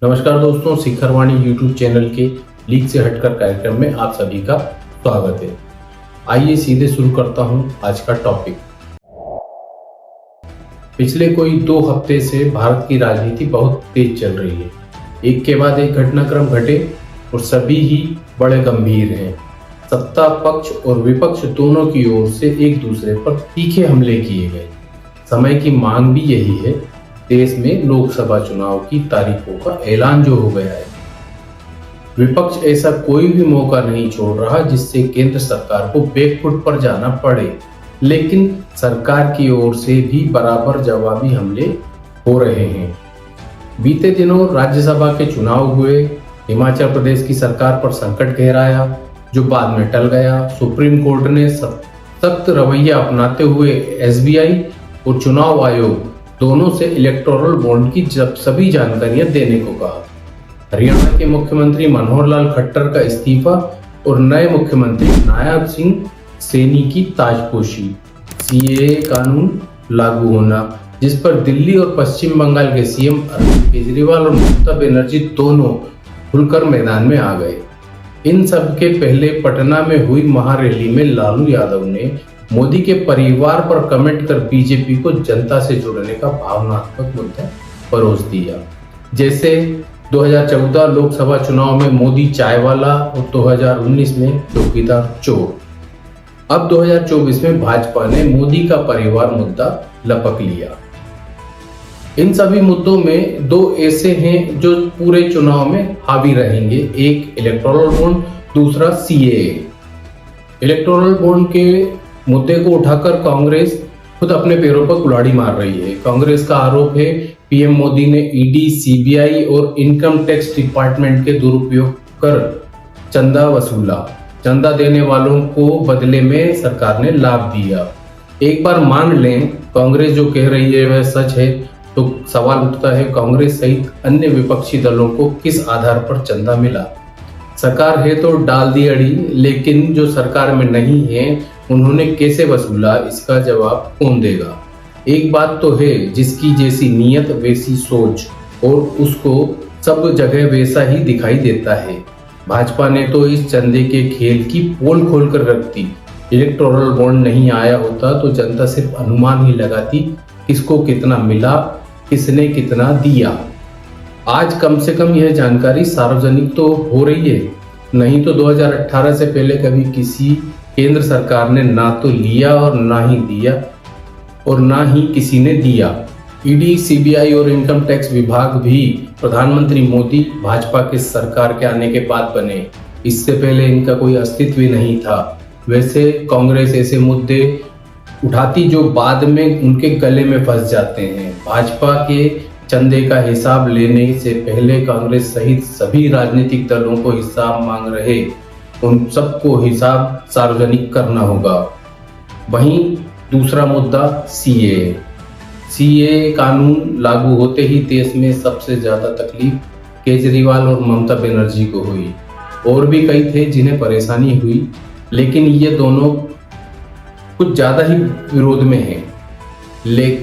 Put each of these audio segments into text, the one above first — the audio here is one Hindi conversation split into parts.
नमस्कार दोस्तों, शिखरवाणी यूट्यूब चैनल के लीक से हटकर कार्यक्रम में आप सभी का स्वागत है। आइए सीधे शुरू करता हूं आज का टॉपिक। पिछले कोई 2 हफ्ते से भारत की राजनीति बहुत तेज चल रही है। एक के बाद एक घटनाक्रम घटे और सभी ही बड़े गंभीर हैं। सत्ता पक्ष और विपक्ष दोनों की ओर से एक दूसरे पर तीखे हमले किए गए। समय की मांग भी यही है। देश में लोकसभा चुनाव की तारीखों का ऐलान जो हो गया है, विपक्ष ऐसा कोई भी मौका नहीं छोड़ रहा जिससे केंद्र सरकार को बैकफुट पर जाना पड़े। लेकिन सरकार की ओर से भी बराबर जवाबी हमले हो रहे हैं। बीते दिनों राज्यसभा के चुनाव हुए। हिमाचल प्रदेश की सरकार पर संकट गहराया, जो बाद में टल गया। सुप्रीम कोर्ट ने सख्त रवैया अपनाते हुए एसबीआई और चुनाव आयोग दोनों से इलेक्टोरल बॉन्ड की सभी जानकारियां देने को कहा। हरियाणा के मुख्यमंत्री मनोहर लाल खट्टर का इस्तीफा और नए मुख्यमंत्री नायब सिंह सैनी की ताजपोशी। सीएए कानून लागू होना, जिस पर दिल्ली और पश्चिम बंगाल के सीएम अरविंद केजरीवाल और ममता बनर्जी दोनों खुलकर मैदान में आ गए। इन सब के पहले पटना में हुई महारैली में लालू यादव ने मोदी के परिवार पर कमेंट कर बीजेपी को जनता से जोड़ने का भावनात्मक मुद्दा परोस दिया। जैसे 2014 लोकसभा चुनाव में मोदी चायवाला और 2019 में चौकीदार चोर। अब 2024 में भाजपा ने मोदी का परिवार मुद्दा लपक लिया। इन सभी मुद्दों में 2 ऐसे हैं जो पूरे चुनाव में हावी रहेंगे। एक इलेक्टोरल बॉन्ड, दूसरा सीएए। इलेक्टोरल बॉन्ड के मुद्दे को उठाकर कांग्रेस खुद अपने पैरों पर कुल्हाड़ी मार रही है। कांग्रेस का आरोप है पीएम मोदी ने ईडी, सीबीआई और इनकम टैक्स डिपार्टमेंट के दुरुपयोग कर चंदा वसूला। चंदा देने वालों को बदले में सरकार ने लाभ दिया। एक बार मान लें कांग्रेस जो कह रही है वह सच है, तो सवाल उठता है कांग्रेस सहित अन्य विपक्षी दलों को किस आधार पर चंदा मिला। सरकार है तो डाल दी अड़ी, लेकिन जो सरकार में नहीं है उन्होंने कैसे वसूला, इसका जवाब कौन देगा। एक बात तो है, जिसकी जैसी नीयत वैसी सोच, और उसको सब जगह वैसा ही दिखाई देता है। भाजपा ने तो इस चंदे के खेल की पोल खोलकर रख दी। इलेक्टोरल बॉन्ड नहीं आया होता तो जनता सिर्फ अनुमान ही लगाती किसको कितना मिला, किसने कितना दिया। आज कम से कम यह जानकारी सार्वजनिक तो हो रही है, नहीं तो 2018 से पहले कभी किसी केंद्र सरकार ने ना तो लिया और ना ही दिया और ना ही किसी ने दिया। ईडी, सीबीआई और इनकम टैक्स विभाग भी प्रधानमंत्री मोदी भाजपा के सरकार के आने के बाद बने। इससे पहले इनका कोई अस्तित्व ही नहीं था। वैसे कांग्रेस ऐसे मुद्दे उठाती जो बाद में उनके गले में फंस जाते हैं। भाजपा के चंदे का हिसाब लेने से पहले कांग्रेस सहित सभी राजनीतिक दलों को हिसाब मांग रहे, उन सबको हिसाब सार्वजनिक करना होगा। वहीं दूसरा मुद्दा सीएए कानून लागू होते ही देश में सबसे ज्यादा तकलीफ केजरीवाल और ममता बनर्जी को हुई। और भी कई थे जिन्हें परेशानी हुई, लेकिन ये दोनों कुछ ज्यादा ही विरोध में हैं।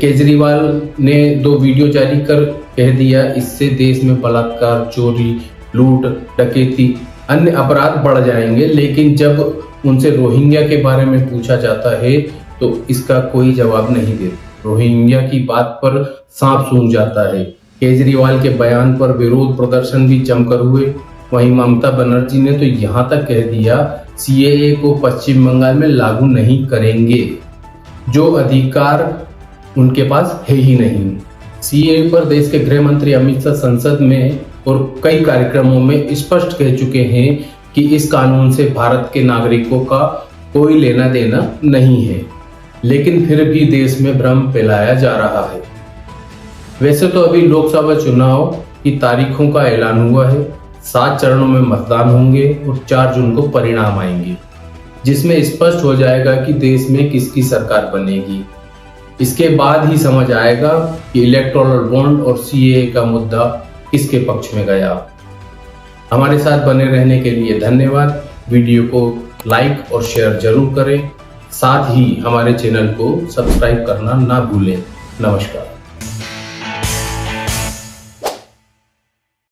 केजरीवाल ने 2 वीडियो जारी कर कह दिया इससे देश में बलात्कार, चोरी, लूट, डकैती, अन्य अपराध बढ़ जाएंगे। लेकिन जब उनसे रोहिंग्या के बारे में पूछा जाता है तो इसका कोई जवाब नहीं देते। रोहिंग्या की बात पर सांप सूंघ जाता है। केजरीवाल के बयान पर विरोध प्रदर्शन भी जमकर हुए। वहीं ममता बनर्जी ने तो यहां तक कह दिया सीएए को पश्चिम बंगाल में लागू नहीं करेंगे, जो अधिकार उनके पास है ही नहीं। सीएए पर देश के गृह मंत्री अमित शाह संसद में और कई कार्यक्रमों में स्पष्ट कह चुके हैं कि इस कानून से भारत के नागरिकों का कोई लेना देना नहीं है। लेकिन फिर भी देश में भ्रम फैलाया जा रहा है। वैसे तो अभी लोकसभा चुनाव की तारीखों का ऐलान हुआ है। 7 चरणों में मतदान होंगे और 4 जून को परिणाम आएंगे, जिसमें स्पष्ट हो जाएगा कि देश में किसकी सरकार बनेगी। इसके बाद ही समझ आएगा कि इलेक्टोरल बॉन्ड और सीएए का मुद्दा किसके पक्ष में गया। हमारे साथ बने रहने के लिए धन्यवाद। वीडियो को लाइक और शेयर जरूर करें। साथ ही हमारे चैनल को सब्सक्राइब करना ना भूलें। नमस्कार।